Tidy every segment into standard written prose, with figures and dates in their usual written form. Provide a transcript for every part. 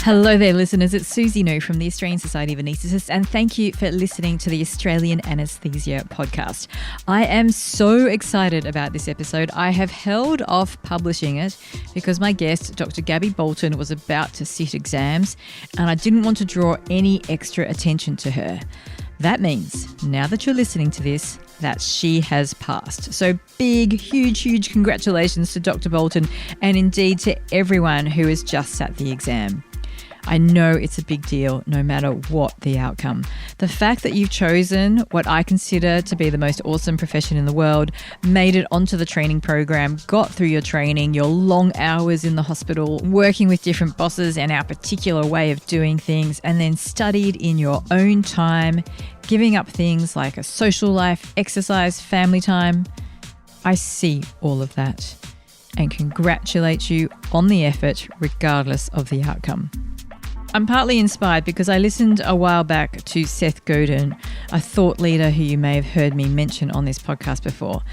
Hello there, listeners. It's Susie New from the Australian Society of Anaesthetists, and thank you for listening to the Australian Anaesthesia podcast. I am so excited about this episode. I have held off publishing it because my guest, Dr Gaby Bolton, was about to sit exams, and I didn't want to draw any extra attention to her. That means, now that you're listening to this, that she has passed. So big, huge congratulations to Dr Bolton, and indeed to everyone who has just sat the exam. I know it's a big deal no matter what the outcome. The fact that you've chosen what I consider to be the most awesome profession in the world, made it onto the training program, got through your training, your long hours in the hospital, working with different bosses and our particular way of doing things, and then studied in your own time, giving up things like a social life, exercise, family time. I see all of that and congratulate you on the effort regardless of the outcome. I'm partly inspired because I listened a while back to Seth Godin, a thought leader who you may have heard me mention on this podcast before.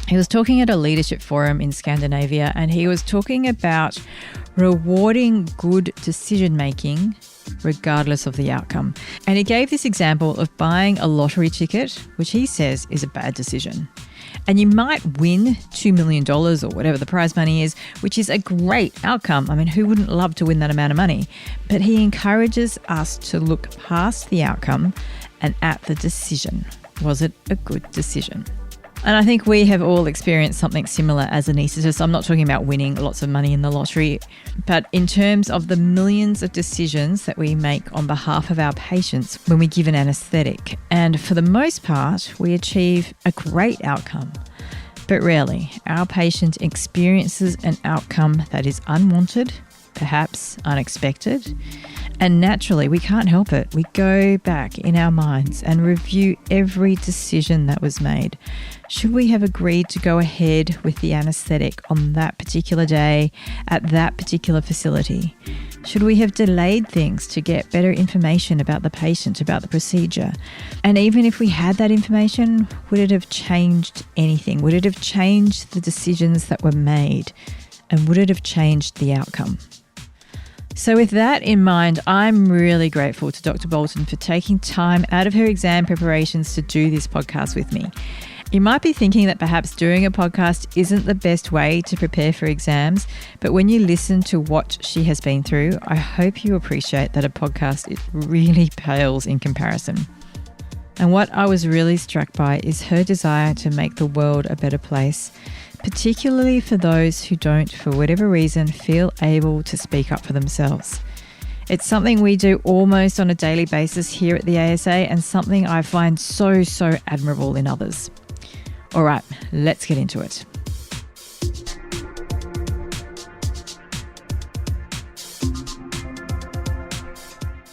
He was talking at a leadership forum in Scandinavia, and he was talking about rewarding good decision making regardless of the outcome. And he gave this example of buying a lottery ticket, which he says is a bad decision. And you might win $2 million or whatever the prize money is, which is a great outcome. I mean, who wouldn't love to win that amount of money? But he encourages us to look past the outcome and at the decision. Was it a good decision? And I think we have all experienced something similar as anaesthetists. I'm not talking about winning lots of money in the lottery, but in terms of the millions of decisions that we make on behalf of our patients when we give an anaesthetic. And for the most part, we achieve a great outcome. But rarely, our patient experiences an outcome that is unwanted, perhaps unexpected. And naturally, we can't help it. We go back in our minds and review every decision that was made. Should we have agreed to go ahead with the anaesthetic on that particular day at that particular facility? Should we have delayed things to get better information about the patient, about the procedure? And even if we had that information, would it have changed anything? Would it have changed the decisions that were made? And would it have changed the outcome? So with that in mind, I'm really grateful to Dr Bolton for taking time out of her exam preparations to do this podcast with me. You might be thinking that perhaps doing a podcast isn't the best way to prepare for exams, but when you listen to what she has been through, I hope you appreciate that a podcast really pales in comparison. And what I was really struck by is her desire to make the world a better place, particularly for those who don't, for whatever reason, feel able to speak up for themselves. It's something we do almost on a daily basis here at the ASA, and something I find so admirable in others. All right, let's get into it.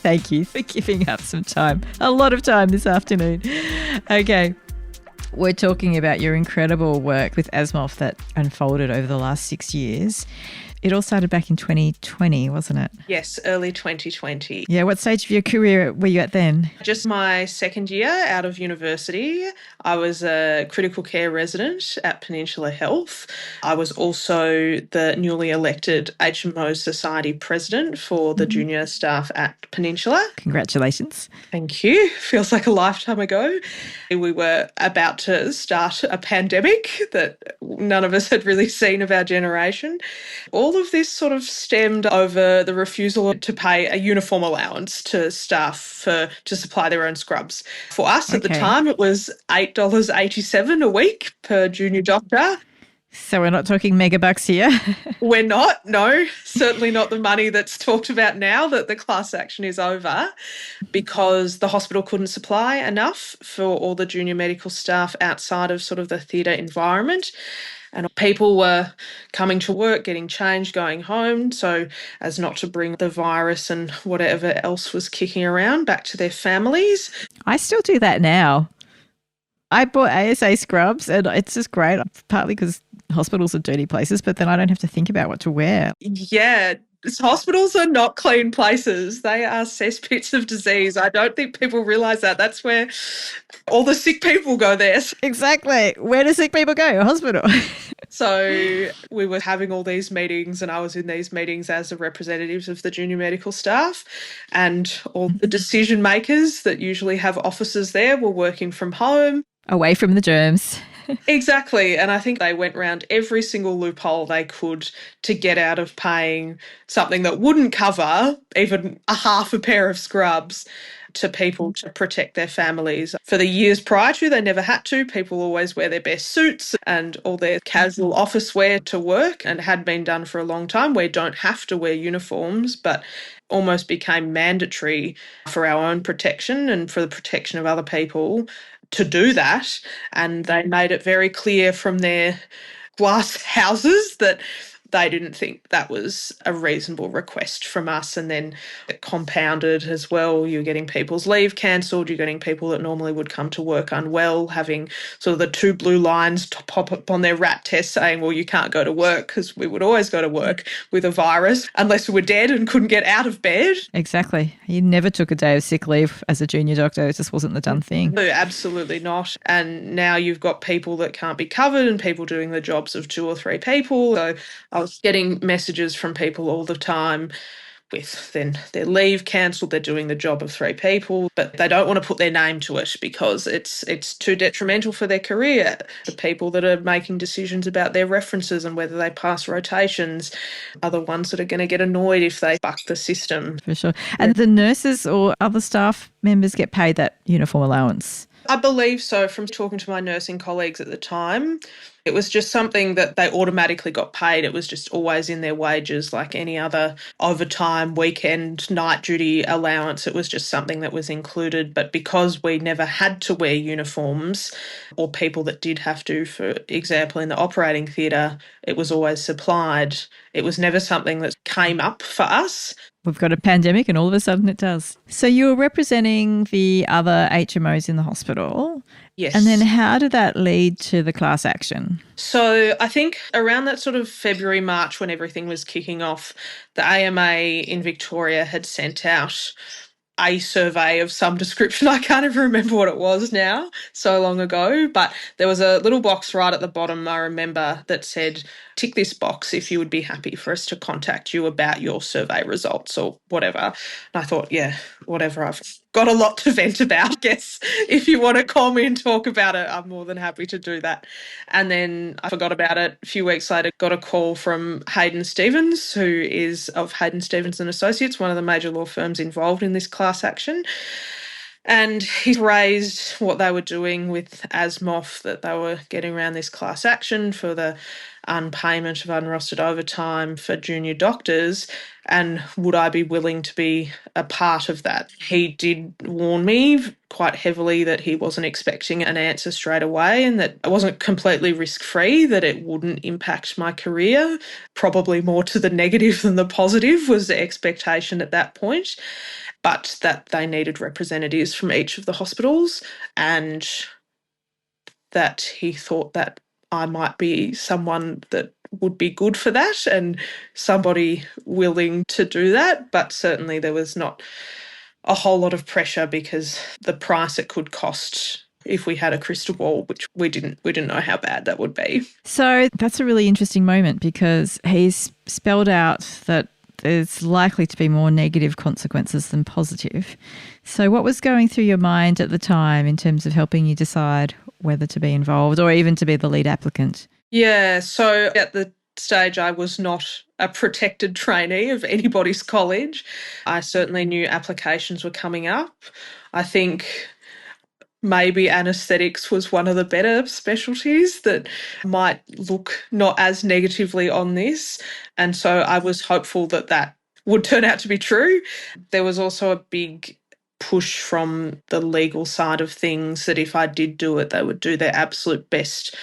Thank you for giving up some time, a lot of time this afternoon. Okay. We're talking about your incredible work with ASMOF that unfolded over the last 6 years. It all started back in 2020, wasn't it? Yes, early 2020. Yeah, what stage of your career were you at then? Just my second year out of university. I was a critical care resident at Peninsula Health. I was also the newly elected HMO Society President for the junior staff at Peninsula. Congratulations. Thank you. Feels like a lifetime ago. We were about to start a pandemic that none of us had really seen of our generation. All of this sort of stemmed over the refusal to pay a uniform allowance to staff to supply their own scrubs. For us at the time, it was $8.87 a week per junior doctor. So we're not talking megabucks here? We're not, no. Certainly not the money that's talked about now that the class action is over, because the hospital couldn't supply enough for all the junior medical staff outside of sort of the theatre environment. And people were coming to work, getting changed, going home, so as not to bring the virus and whatever else was kicking around back to their families. I still do that now. I bought ASA scrubs and it's just great, partly because hospitals are dirty places, but then I don't have to think about what to wear. Yeah, Hospitals are not clean places. They are cesspits of disease. I don't think people realise that. That's where all the sick people go there. Exactly. Where do sick people go? A hospital. So we were having all these meetings, and I was in these meetings as the representatives of the junior medical staff, and all the decision makers that usually have offices there were working from home. Away from the germs. Exactly. And I think they went round every single loophole they could to get out of paying something that wouldn't cover even a half a pair of scrubs to people to protect their families. For the years prior to, they never had to. People always wear their best suits and all their casual office wear to work, and had been done for a long time. We don't have to wear uniforms, but almost became mandatory for our own protection and for the protection of other people to do that. And they made it very clear from their glass houses that they didn't think that was a reasonable request from us. And then it compounded as well. You're getting people's leave cancelled. You're getting people that normally would come to work unwell, having sort of the two blue lines to pop up on their RAT test saying, well, you can't go to work, because we would always go to work with a virus unless we were dead and couldn't get out of bed. Exactly. You never took a day of sick leave as a junior doctor. It just wasn't the done thing. No, absolutely not. And now you've got people that can't be covered and people doing the jobs of 2 or 3 people. So I was getting messages from people all the time with then their leave cancelled, they're doing the job of 3 people, but they don't want to put their name to it because it's too detrimental for their career. The people that are making decisions about their references and whether they pass rotations are the ones that are going to get annoyed if they buck the system. For sure. And the nurses or other staff members get paid that uniform allowance? I believe so, from talking to my nursing colleagues at the time. It was just something that they automatically got paid. It was just always in their wages like any other overtime, weekend, night duty allowance. It was just something that was included. But because we never had to wear uniforms, or people that did have to, for example, in the operating theatre, it was always supplied. It was never something that came up for us. We've got a pandemic and all of a sudden it does. So you were representing the other HMOs in the hospital. Yes. And then how did that lead to the class action? So I think around that sort of February, March, when everything was kicking off, the AMA in Victoria had sent out a survey of some description. I can't even remember what it was now, so long ago, but there was a little box right at the bottom, I remember, that said, tick this box if you would be happy for us to contact you about your survey results or whatever. And I thought, yeah, whatever, I've got a lot to vent about. I guess if you want to call me and talk about it, I'm more than happy to do that. And then I forgot about it. A few weeks later, got a call from Hayden Stephens, who is of Hayden Stephens and Associates, one of the major law firms involved in this class action. And he raised what they were doing with ASMOF, that they were getting around this class action for the unpayment of unrostered overtime for junior doctors, and would I be willing to be a part of that? He did warn me quite heavily that he wasn't expecting an answer straight away and that I wasn't completely risk-free, that it wouldn't impact my career. Probably more to the negative than the positive was the expectation at that point, but that they needed representatives from each of the hospitals, and that he thought that I might be someone that would be good for that and somebody willing to do that. But certainly there was not a whole lot of pressure because the price it could cost if we had a crystal ball, which we didn't know how bad that would be. So that's a really interesting moment because he's spelled out that there's likely to be more negative consequences than positive. So what was going through your mind at the time in terms of helping you decide whether to be involved or even to be the lead applicant? Yeah, so at the stage I was not a protected trainee of anybody's college. I certainly knew applications were coming up. I think maybe anaesthetics was one of the better specialties that might look not as negatively on this. And so I was hopeful that that would turn out to be true. There was also a big push from the legal side of things that if I did do it, they would do their absolute best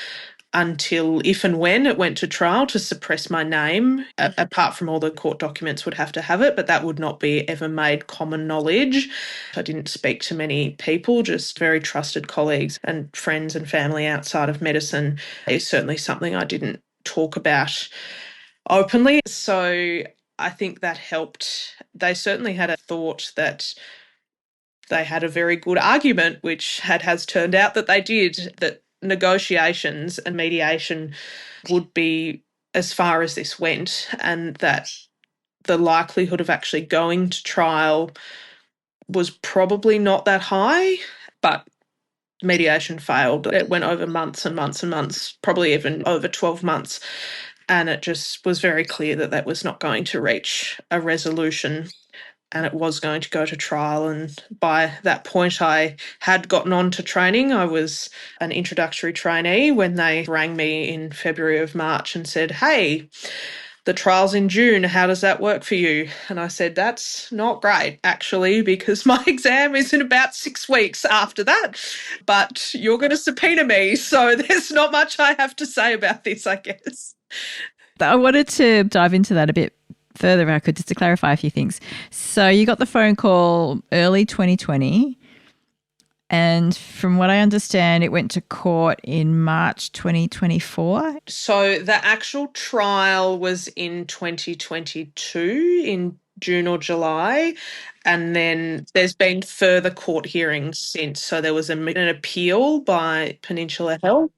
until if and when it went to trial to suppress my name. Apart from all the court documents would have to have it, but that would not be ever made common knowledge. I didn't speak to many people, just very trusted colleagues and friends and family outside of medicine. It's certainly something I didn't talk about openly. So I think that helped. They certainly had a thought that they had a very good argument, which has turned out that they did, that negotiations and mediation would be as far as this went, and that the likelihood of actually going to trial was probably not that high, but mediation failed. It went over months and months and months, probably even over 12 months. And it just was very clear that that was not going to reach a resolution and it was going to go to trial. And by that point, I had gotten on to training. I was an introductory trainee when they rang me in February of March and said, "Hey, the trial's in June. How does that work for you?" And I said, "That's not great, actually, because my exam is in about 6 weeks after that. But you're going to subpoena me, so there's not much I have to say about this, I guess." I wanted to dive into that a bit further, if I could, just to clarify a few things. So you got the phone call early 2020, and from what I understand, it went to court in March 2024. So the actual trial was in 2022, in June or July, and then there's been further court hearings since. So there was an appeal by Peninsula Health.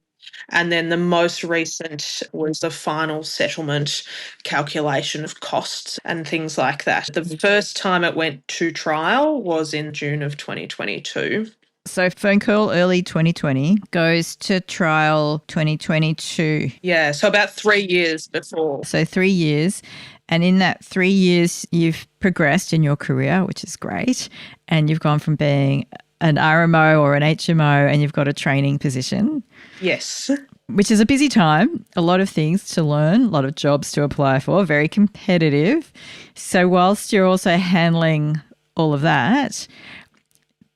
And then the most recent was the final settlement calculation of costs and things like that. The first time it went to trial was in June of 2022. So phone call early 2020 goes to trial 2022. Yeah, so about 3 years before. So 3 years. And in that 3 years, you've progressed in your career, which is great. And you've gone from being an RMO or an HMO and you've got a training position. Yes. Which is a busy time, a lot of things to learn, a lot of jobs to apply for, very competitive. So whilst you're also handling all of that,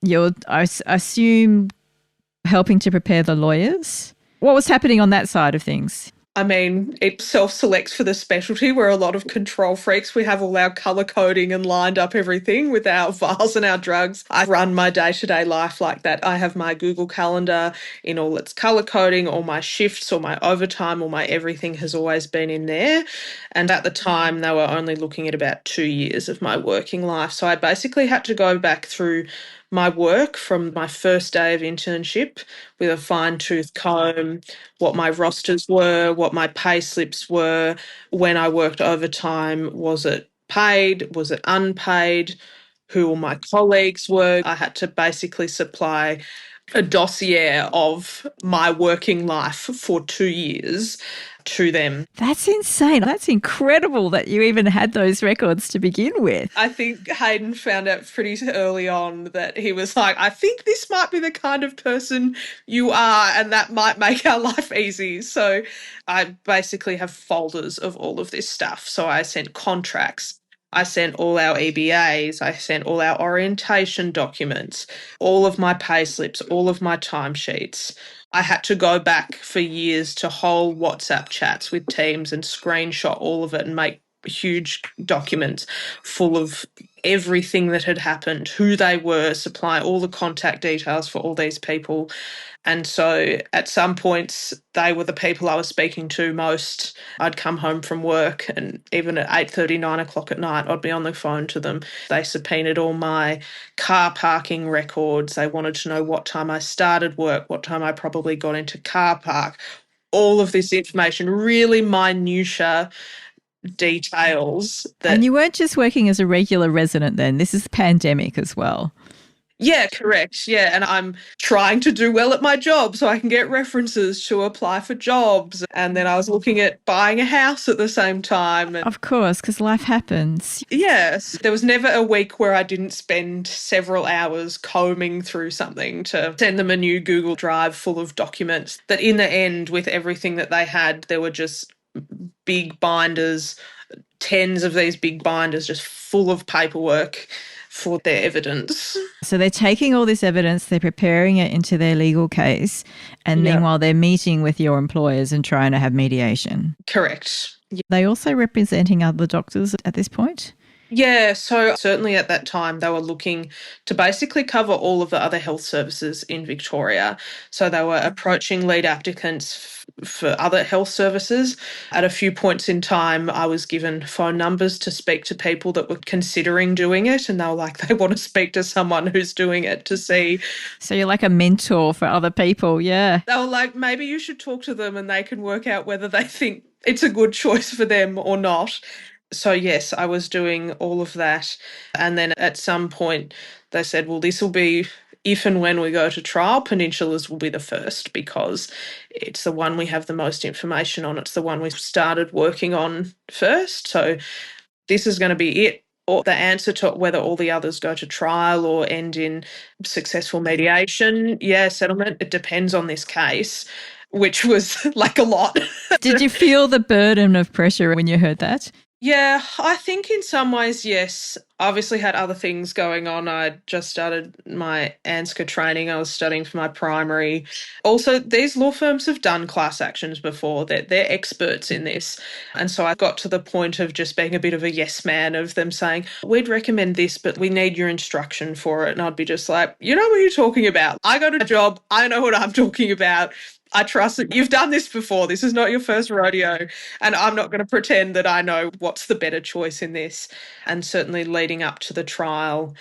you're, I assume, helping to prepare the lawyers. What was happening on that side of things? I mean, it self-selects for the specialty. We're a lot of control freaks. We have all our colour coding and lined up everything with our vials and our drugs. I run my day-to-day life like that. I have my Google Calendar in all its colour coding, all my shifts, all my overtime, all my everything has always been in there. And at the time, they were only looking at about 2 years of my working life. So I basically had to go back through my work from my first day of internship with a fine-tooth comb, what my rosters were, what my pay slips were, when I worked overtime, was it paid, was it unpaid, who all my colleagues were. I had to basically supply a dossier of my working life for 2 years to them. That's insane. That's incredible that you even had those records to begin with. I think Hayden found out pretty early on that he was like, "I think this might be the kind of person you are and that might make our life easy." So I basically have folders of all of this stuff. So I sent contracts. I sent all our EBAs, I sent all our orientation documents, all of my pay slips, all of my timesheets. I had to go back for years to whole WhatsApp chats with teams and screenshot all of it and make huge documents full of everything that had happened, who they were, supply all the contact details for all these people. And so at some points, they were the people I was speaking to most. I'd come home from work and even at 8:30, 9 o'clock at night, I'd be on the phone to them. They subpoenaed all my car parking records. They wanted to know what time I started work, what time I probably got into car park. All of this information, really minutiae details. And you weren't just working as a regular resident then. This is the pandemic as well. Yeah, correct. Yeah, and I'm trying to do well at my job so I can get references to apply for jobs. And then I was looking at buying a house at the same time. Of course, because life happens. Yes, there was never a week where I didn't spend several hours combing through something to send them a new Google Drive full of documents that in the end, with everything that they had, there were just big binders, tens of these big binders just full of paperwork for their evidence. So they're taking all this evidence, they're preparing it into their legal case, and meanwhile they're meeting with your employers and trying to have mediation. Correct. Are they also representing other doctors at this point? Yeah, so certainly at that time they were looking to basically cover all of the other health services in Victoria. So they were approaching lead applicants for other health services. At a few points in time, I was given phone numbers to speak to people that were considering doing it, and they were like, they want to speak to someone who's doing it to see. So you're like a mentor for other people, yeah. They were like, maybe you should talk to them and they can work out whether they think it's a good choice for them or not. So, yes, I was doing all of that. And then at some point, they said, well, this will be, if and when we go to trial, Peninsula's will be the first because it's the one we have the most information on. It's the one we started working on first. So, this is going to be it. Or the answer to whether all the others go to trial or end in successful mediation, settlement, it depends on this case, which was like a lot. Did you feel the burden of pressure when you heard that? Yeah, I think in some ways, yes. I obviously had other things going on. I just started my ANSCA training. I was studying for my primary. Also, these law firms have done class actions before. They're experts in this. And so I got to the point of just being a bit of a yes man, of them saying, we'd recommend this, but we need your instruction for it. And I'd be just like, you know what you're talking about. I got a job. I know what I'm talking about. I trust that you've done this before. This is not your first rodeo. And I'm not going to pretend that I know what's the better choice in this. And certainly leading up to the trial,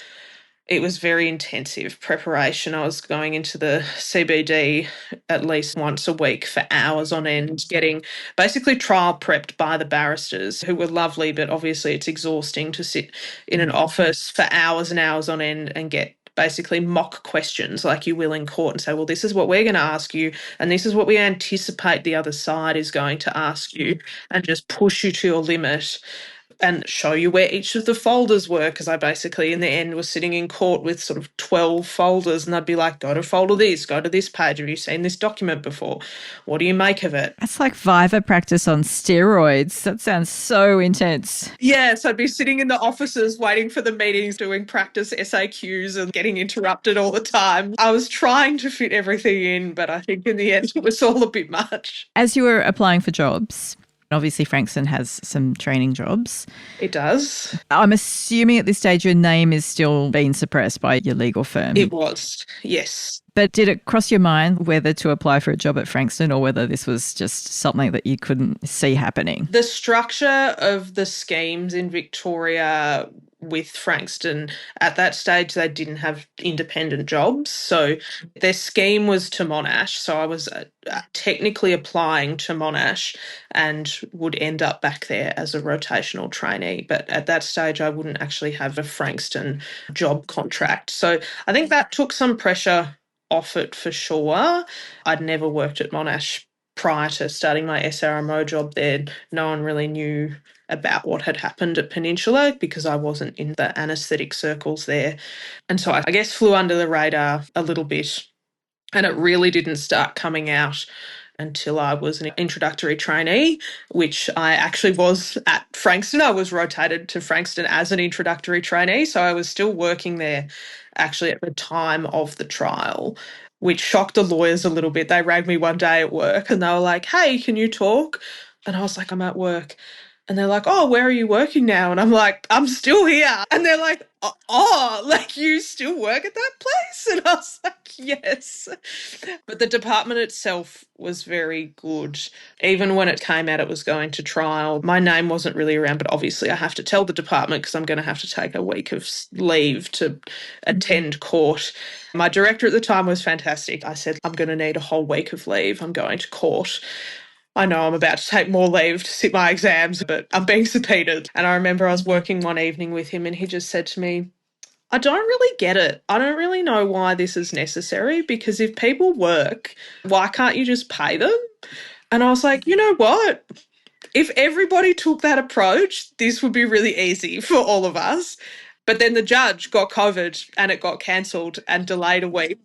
it was very intensive preparation. I was going into the CBD at least once a week for hours on end, getting basically trial prepped by the barristers, who were lovely, but obviously it's exhausting to sit in an office for hours and hours on end and get basically mock questions like you will in court and say, well, this is what we're going to ask you and this is what we anticipate the other side is going to ask you, and just push you to your limit and show you where each of the folders were, because I basically in the end was sitting in court with sort of 12 folders and I'd be like, go to folder this, go to this page, have you seen this document before? What do you make of it? That's like Viva practice on steroids. That sounds so intense. Yeah, so I'd be sitting in the offices waiting for the meetings, doing practice SAQs and getting interrupted all the time. I was trying to fit everything in, but I think in the end it was all a bit much. As you were applying for jobs, obviously Frankston has some training jobs. It does. I'm assuming at this stage your name is still being suppressed by your legal firm. It was, yes. But did it cross your mind whether to apply for a job at Frankston or whether this was just something that you couldn't see happening? The structure of the schemes in Victoria with Frankston, at that stage they didn't have independent jobs. So their scheme was to Monash. So I was technically applying to Monash and would end up back there as a rotational trainee. But at that stage I wouldn't actually have a Frankston job contract. So I think that took some pressure off it for sure. I'd never worked at Monash prior to starting my SRMO job there. No one really knew about what had happened at Peninsula because I wasn't in the anaesthetic circles there. And so I guess flew under the radar a little bit. And it really didn't start coming out until I was an introductory trainee, which I actually was at Frankston. I was rotated to Frankston as an introductory trainee. So I was still working there actually at the time of the trial, which shocked the lawyers a little bit. They rang me one day at work and they were like, hey, can you talk? And I was like, I'm at work. And they're like, oh, where are you working now? And I'm like, I'm still here. And they're like, oh, like you still work at that place? And I was like, yes. But the department itself was very good. Even when it came out it was going to trial, my name wasn't really around, but obviously I have to tell the department because I'm going to have to take a week of leave to attend court. My director at the time was fantastic. I said, I'm going to need a whole week of leave. I'm going to court. I know I'm about to take more leave to sit my exams, but I'm being subpoenaed. And I remember I was working one evening with him and he just said to me, I don't really get it. I don't really know why this is necessary, because if people work, why can't you just pay them? And I was like, you know what? If everybody took that approach, this would be really easy for all of us. But then the judge got COVID and it got cancelled and delayed a week.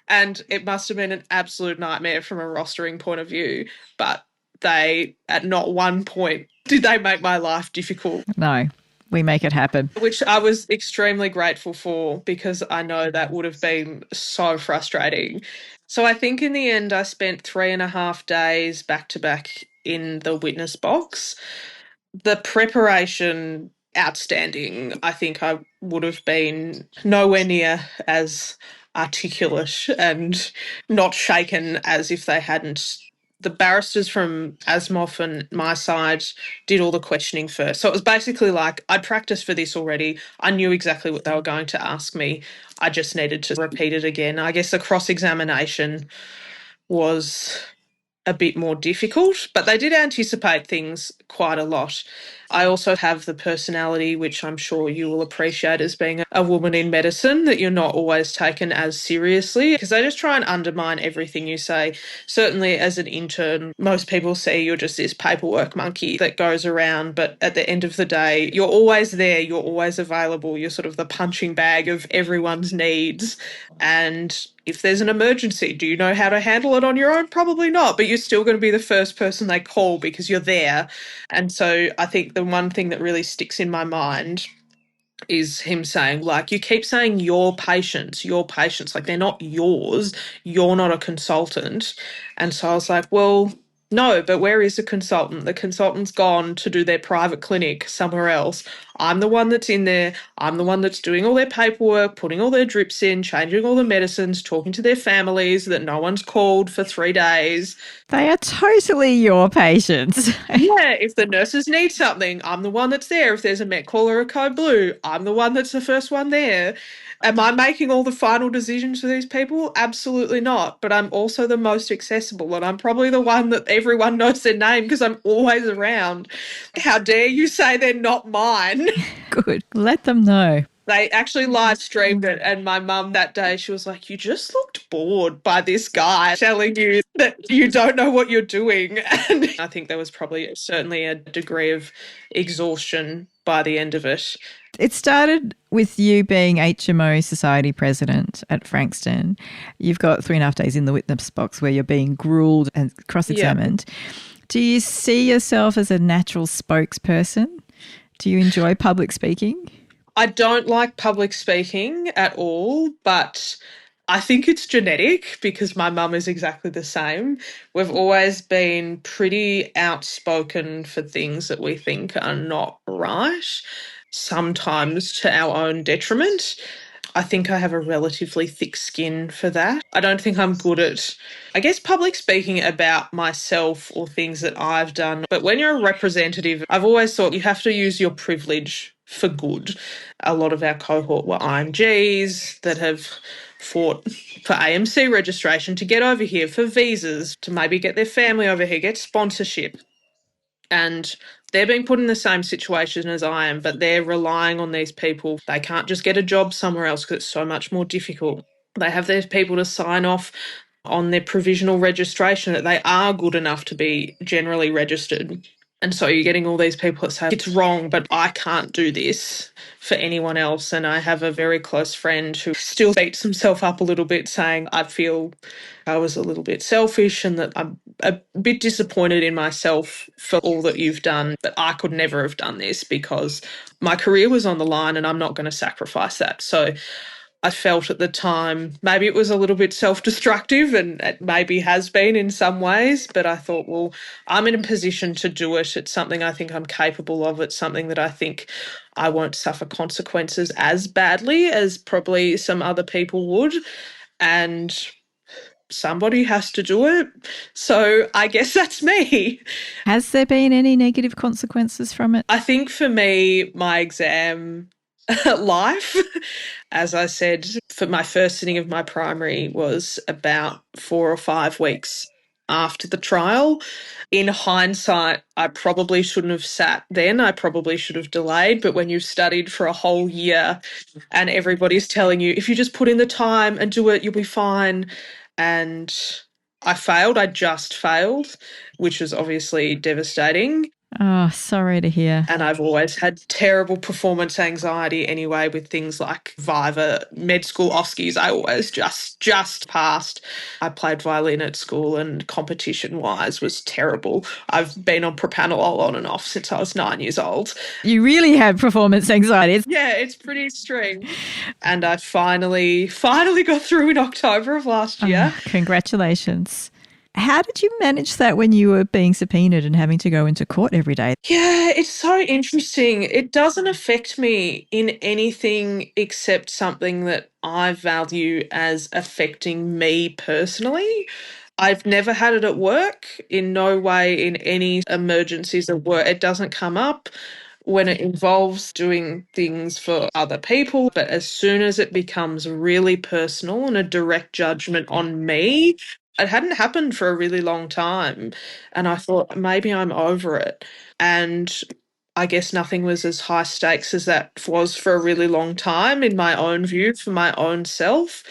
And it must have been an absolute nightmare from a rostering point of view. But they, at not one point, did they make my life difficult. No, we make it happen. Which I was extremely grateful for, because I know that would have been so frustrating. So I think in the end I spent 3.5 days back to back in the witness box. The preparation, outstanding. I think I would have been nowhere near as articulate and not shaken as if they hadn't The barristers from ASMOF and my side did all the questioning first. So it was basically like I'd practiced for this already. I knew exactly what they were going to ask me. I just needed to repeat it again. I guess the cross-examination was a bit more difficult, but they did anticipate things quite a lot. I also have the personality, which I'm sure you will appreciate as being a woman in medicine, that you're not always taken as seriously because they just try and undermine everything you say. Certainly as an intern, most people see you're just this paperwork monkey that goes around, but at the end of the day, you're always there, you're always available, you're sort of the punching bag of everyone's needs. And if there's an emergency, do you know how to handle it on your own? Probably not, but you're still going to be the first person they call because you're there. And so I think the one thing that really sticks in my mind is him saying, like, you keep saying your patients, like they're not yours. You're not a consultant. And so I was like, well, no, but where is the consultant? The consultant's gone to do their private clinic somewhere else. I'm the one that's in there. I'm the one that's doing all their paperwork, putting all their drips in, changing all the medicines, talking to their families that no one's called for 3 days. They are totally your patients. Yeah, if the nurses need something, I'm the one that's there. If there's a Met call or a code blue, I'm the one that's the first one there. Am I making all the final decisions for these people? Absolutely not. But I'm also the most accessible, and I'm probably the one that everyone knows their name because I'm always around. How dare you say they're not mine? Good. Let them know. They actually live streamed it, and my mum that day, she was like, you just looked bored by this guy telling you that you don't know what you're doing. And I think there was probably certainly a degree of exhaustion by the end of it. It started with you being HMO Society President at Frankston. You've got 3.5 days in the witness box where you're being grilled and cross-examined. Yeah. Do you see yourself as a natural spokesperson? Do you enjoy public speaking? I don't like public speaking at all, but I think it's genetic because my mum is exactly the same. We've always been pretty outspoken for things that we think are not right, sometimes to our own detriment. I think I have a relatively thick skin for that. I don't think I'm good at, I guess, public speaking about myself or things that I've done. But when you're a representative, I've always thought you have to use your privilege for good. A lot of our cohort were IMGs that have fought for AMC registration to get over here, for visas, to maybe get their family over here, get sponsorship. And they're being put in the same situation as I am, but they're relying on these people. They can't just get a job somewhere else because it's so much more difficult. They have these people to sign off on their provisional registration that they are good enough to be generally registered. And so you're getting all these people that say, it's wrong, but I can't do this for anyone else. And I have a very close friend who still beats himself up a little bit saying, I feel I was a little bit selfish and that I'm a bit disappointed in myself for all that you've done, but I could never have done this because my career was on the line and I'm not going to sacrifice that. So I felt at the time maybe it was a little bit self-destructive, and it maybe has been in some ways, but I thought, well, I'm in a position to do it. It's something I think I'm capable of. It's something that I think I won't suffer consequences as badly as probably some other people would, and somebody has to do it. So I guess that's me. Has there been any negative consequences from it? I think for me, my exam life, as I said, for my first sitting of my primary was about 4 or 5 weeks after the trial. In hindsight, I probably shouldn't have sat then. I probably should have delayed. But when you've studied for a whole year and everybody's telling you, if you just put in the time and do it, you'll be fine. And I failed. I just failed, which was obviously devastating. Oh, sorry to hear. And I've always had terrible performance anxiety anyway with things like Viva, med school OSCEs. I always just passed. I played violin at school and competition-wise was terrible. I've been on propranolol on and off since I was 9 years old. You really have performance anxiety. Yeah, it's pretty extreme. And I finally got through in October of last year. Oh, congratulations. How did you manage that when you were being subpoenaed and having to go into court every day? Yeah, it's so interesting. It doesn't affect me in anything except something that I value as affecting me personally. I've never had it at work, in no way in any emergencies at work. It doesn't come up when it involves doing things for other people. But as soon as it becomes really personal and a direct judgment on me, it hadn't happened for a really long time. And I thought maybe I'm over it. And I guess nothing was as high stakes as that was for a really long time, in my own view, for my own self.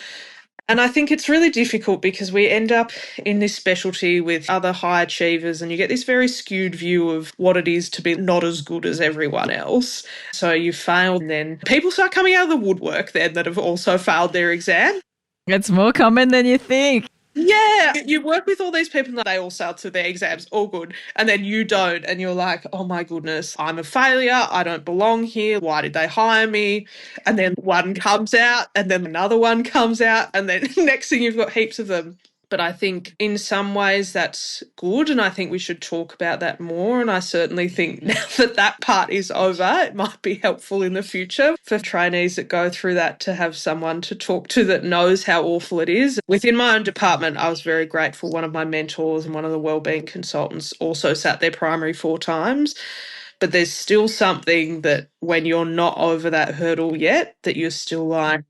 And I think it's really difficult because we end up in this specialty with other high achievers, and you get this very skewed view of what it is to be not as good as everyone else. So you fail, and then people start coming out of the woodwork then that have also failed their exam. It's more common than you think. Yeah, you work with all these people and they all sail to their exams, all good. And then you don't. And you're like, oh my goodness, I'm a failure. I don't belong here. Why did they hire me? And then one comes out and then another one comes out. And then next thing you've got heaps of them. But I think in some ways that's good. And I think we should talk about that more. And I certainly think now that that part is over, it might be helpful in the future for trainees that go through that to have someone to talk to that knows how awful it is. Within my own department, I was very grateful. One of my mentors and one of the wellbeing consultants also sat their primary 4 times. But there's still something that when you're not over that hurdle yet, that you're still like,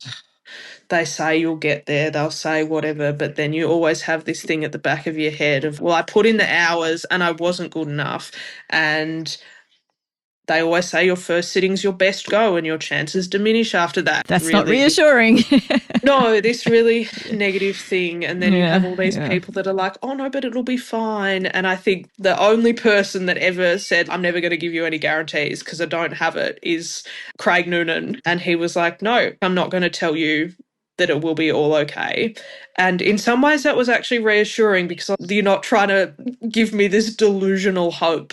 they say you'll get there, they'll say whatever, but then you always have this thing at the back of your head of, well, I put in the hours and I wasn't good enough. And they always say your first sitting's your best go and your chances diminish after that. That's really not reassuring. No, this really negative thing. And then you have all these people that are like, oh, no, but it'll be fine. And I think the only person that ever said, I'm never going to give you any guarantees because I don't have it, is Craig Noonan. And he was like, no, I'm not going to tell you that it will be all okay. And in some ways that was actually reassuring because you're not trying to give me this delusional hope.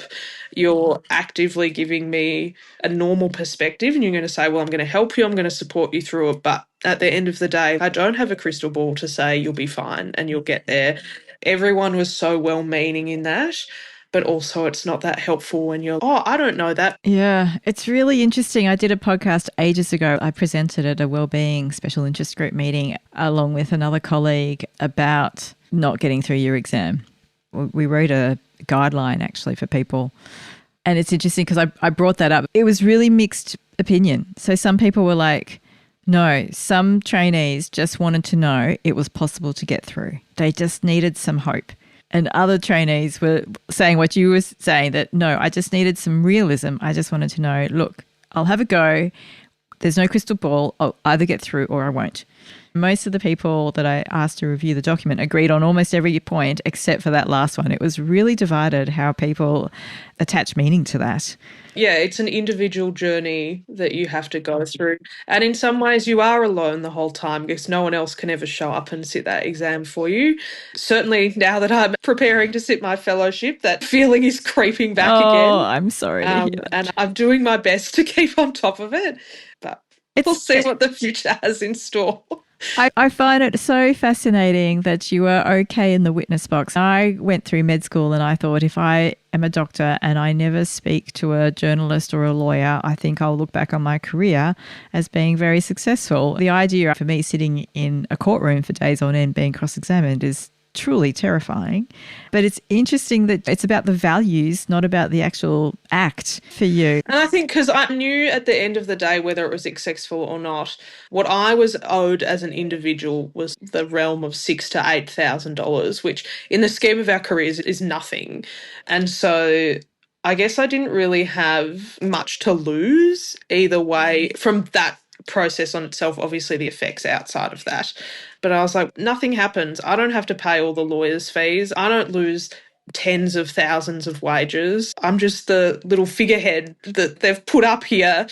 You're actively giving me a normal perspective and you're going to say, well, I'm going to help you, I'm going to support you through it. But at the end of the day, I don't have a crystal ball to say you'll be fine and you'll get there. Everyone was so well-meaning in that. But also it's not that helpful when you're, oh, I don't know that. Yeah, it's really interesting. I did a podcast ages ago. I presented at a wellbeing special interest group meeting along with another colleague about not getting through your exam. We wrote a guideline actually for people. And it's interesting because I brought that up. It was really mixed opinion. So some people were like, no, some trainees just wanted to know it was possible to get through. They just needed some hope. And other trainees were saying what you were saying, that no, I just needed some realism. I just wanted to know, look, I'll have a go. There's no crystal ball. I'll either get through or I won't. Most of the people that I asked to review the document agreed on almost every point except for that last one. It was really divided how people attach meaning to that. Yeah, it's an individual journey that you have to go through. And in some ways you are alone the whole time because no one else can ever show up and sit that exam for you. Certainly now that I'm preparing to sit my fellowship, that feeling is creeping back again. Oh, I'm sorry to hear that. And I'm doing my best to keep on top of it. But we'll see what the future has in store. I find it so fascinating that you were okay in the witness box. I went through med school and I thought if I am a doctor and I never speak to a journalist or a lawyer, I think I'll look back on my career as being very successful. The idea for me sitting in a courtroom for days on end being cross-examined is truly terrifying. But it's interesting that it's about the values, not about the actual act for you. And I think because I knew at the end of the day whether it was successful or not, what I was owed as an individual was the realm of $6,000 to $8,000, which in the scheme of our careers is nothing. And so I guess I didn't really have much to lose either way from that process on itself. Obviously the effects outside of that, but I was like, nothing happens. I don't have to pay all the lawyers' fees. I don't lose tens of thousands of wages. I'm just the little figurehead that they've put up here,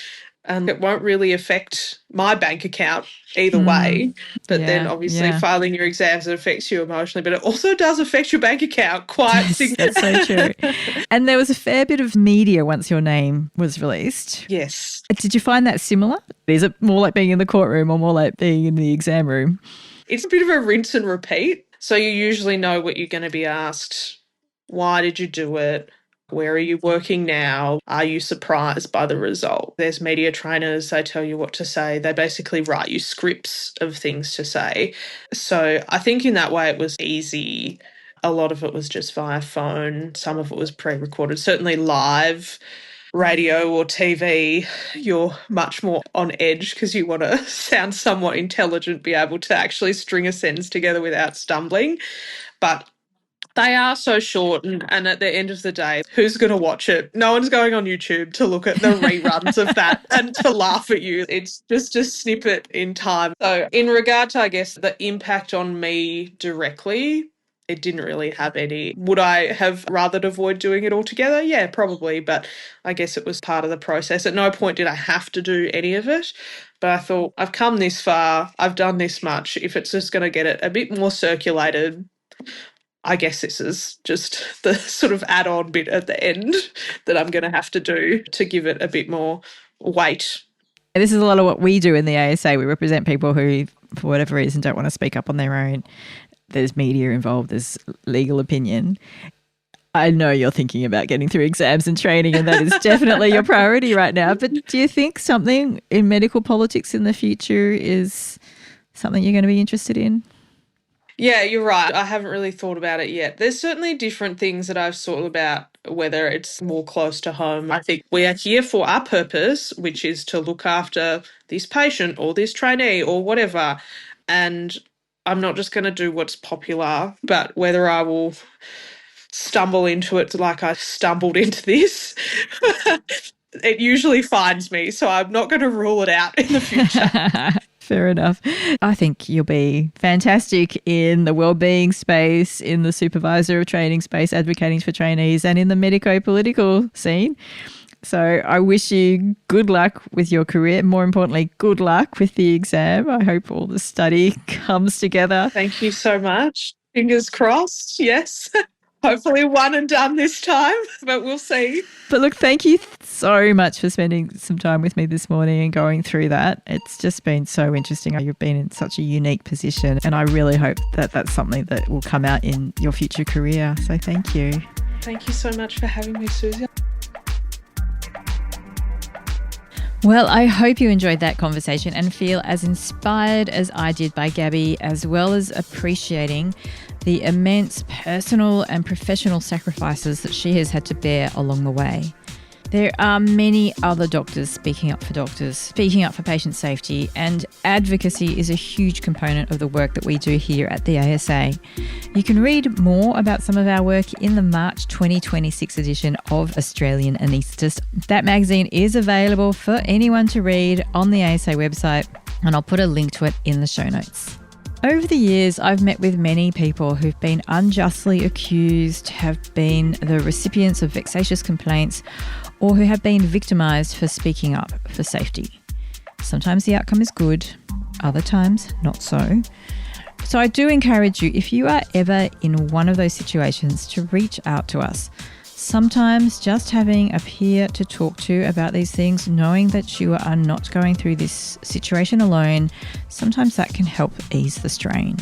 and it won't really affect my bank account either way. But then obviously filing your exams, it affects you emotionally, but it also does affect your bank account quite significantly. That's so true. And there was a fair bit of media once your name was released. Yes. Did you find that similar? Is it more like being in the courtroom or more like being in the exam room? It's a bit of a rinse and repeat. So you usually know what you're going to be asked. Why did you do it? Where are you working now? Are you surprised by the result? There's media trainers, they tell you what to say. They basically write you scripts of things to say. So I think in that way it was easy A lot of it was just via phone. Some of it was pre-recorded. Certainly live radio or TV, you're much more on edge because you want to sound somewhat intelligent, be able to actually string a sentence together without stumbling. But they are so short, and at the end of the day, who's going to watch it? No one's going on YouTube to look at the reruns of that and to laugh at you. It's just a snippet in time. So in regard to, I guess, the impact on me directly, it didn't really have any. Would I have rather avoid doing it altogether? Yeah, probably, but I guess it was part of the process. At no point did I have to do any of it, but I thought, I've come this far, I've done this much. If it's just going to get it a bit more circulated, I guess this is just the sort of add-on bit at the end that I'm going to have to do to give it a bit more weight. This is a lot of what we do in the ASA. We represent people who, for whatever reason, don't want to speak up on their own. There's media involved, there's legal opinion. I know you're thinking about getting through exams and training, and that is definitely your priority right now. But do you think something in medical politics in the future is something you're going to be interested in? Yeah, you're right. I haven't really thought about it yet. There's certainly different things that I've thought about, whether it's more close to home. I think we are here for our purpose, which is to look after this patient or this trainee or whatever. And I'm not just going to do what's popular, but whether I will stumble into it like I stumbled into this, it usually finds me. So I'm not going to rule it out in the future. Fair enough. I think you'll be fantastic in the wellbeing space, in the supervisor of training space, advocating for trainees, and in the medico-political scene. So I wish you good luck with your career. More importantly, good luck with the exam. I hope all the study comes together. Thank you so much. Fingers crossed, yes. Hopefully one and done this time, but we'll see. But look, thank you so much for spending some time with me this morning and going through that. It's just been so interesting. You've been in such a unique position, and I really hope that that's something that will come out in your future career. So thank you. Thank you so much for having me, Susie. Well, I hope you enjoyed that conversation and feel as inspired as I did by Gaby, as well as appreciating the immense personal and professional sacrifices that she has had to bear along the way. There are many other doctors speaking up for doctors, speaking up for patient safety, and advocacy is a huge component of the work that we do here at the ASA. You can read more about some of our work in the March 2026 edition of Australian Anaesthetist. That magazine is available for anyone to read on the ASA website, and I'll put a link to it in the show notes. Over the years, I've met with many people who've been unjustly accused, have been the recipients of vexatious complaints, or who have been victimised for speaking up for safety. Sometimes the outcome is good, other times not so. So I do encourage you, if you are ever in one of those situations, to reach out to us. Sometimes just having a peer to talk to about these things, knowing that you are not going through this situation alone, sometimes that can help ease the strain.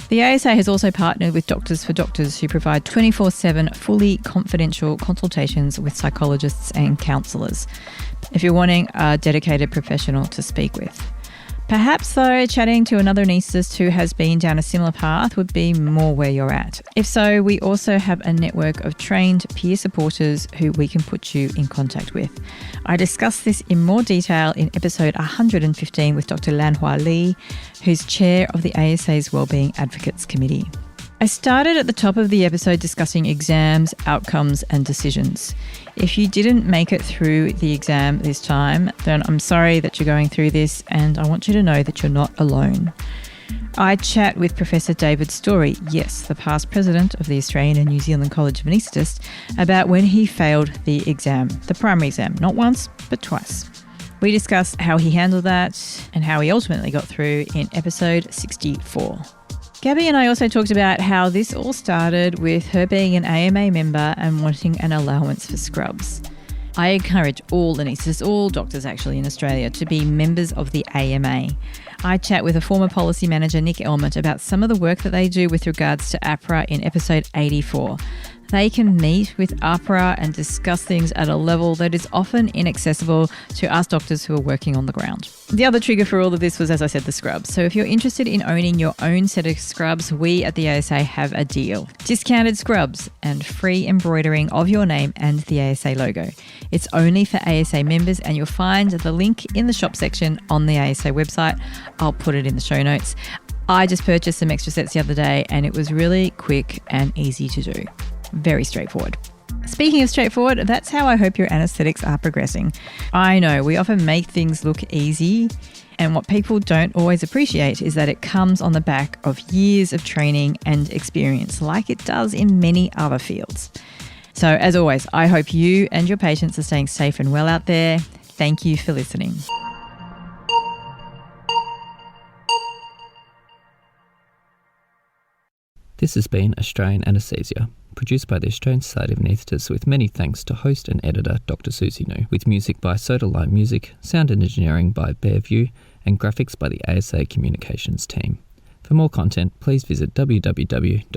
The ASA has also partnered with Doctors for Doctors, who provide 24/7 fully confidential consultations with psychologists and counsellors, if you're wanting a dedicated professional to speak with. Perhaps, though, chatting to another anaesthetist who has been down a similar path would be more where you're at. If so, we also have a network of trained peer supporters who we can put you in contact with. I discussed this in more detail in episode 115 with Dr Lanhua Lee, who's chair of the ASA's Wellbeing Advocates Committee. I started at the top of the episode discussing exams, outcomes and decisions. If you didn't make it through the exam this time, then I'm sorry that you're going through this, and I want you to know that you're not alone. I chat with Professor David Story, yes, the past president of the Australian and New Zealand College of Anaesthetists, about when he failed the exam, the primary exam, not once, but twice. We discuss how he handled that and how he ultimately got through in episode 64. Gaby and I also talked about how this all started with her being an AMA member and wanting an allowance for scrubs. I encourage all anaesthetists, all doctors actually in Australia, to be members of the AMA. I chat with a former policy manager, Nick Elmott, about some of the work that they do with regards to APRA in episode 84. They can meet with APRA and discuss things at a level that is often inaccessible to us doctors who are working on the ground. The other trigger for all of this was, as I said, the scrubs. So if you're interested in owning your own set of scrubs, we at the ASA have a deal. Discounted scrubs and free embroidering of your name and the ASA logo. It's only for ASA members, and you'll find the link in the shop section on the ASA website. I'll put it in the show notes. I just purchased some extra sets the other day and it was really quick and easy to do. Very straightforward. Speaking of straightforward, that's how I hope your anaesthetics are progressing. I know we often make things look easy, and what people don't always appreciate is that it comes on the back of years of training and experience, like it does in many other fields. So as always, I hope you and your patients are staying safe and well out there. Thank you for listening. This has been Australian Anaesthesia, produced by the Australian Society of Anaesthetists, with many thanks to host and editor Dr Susie New, with music by Soda Lime Music, sound and engineering by Bearview, and graphics by the ASA Communications team. For more content, please visit www.asa.org.au.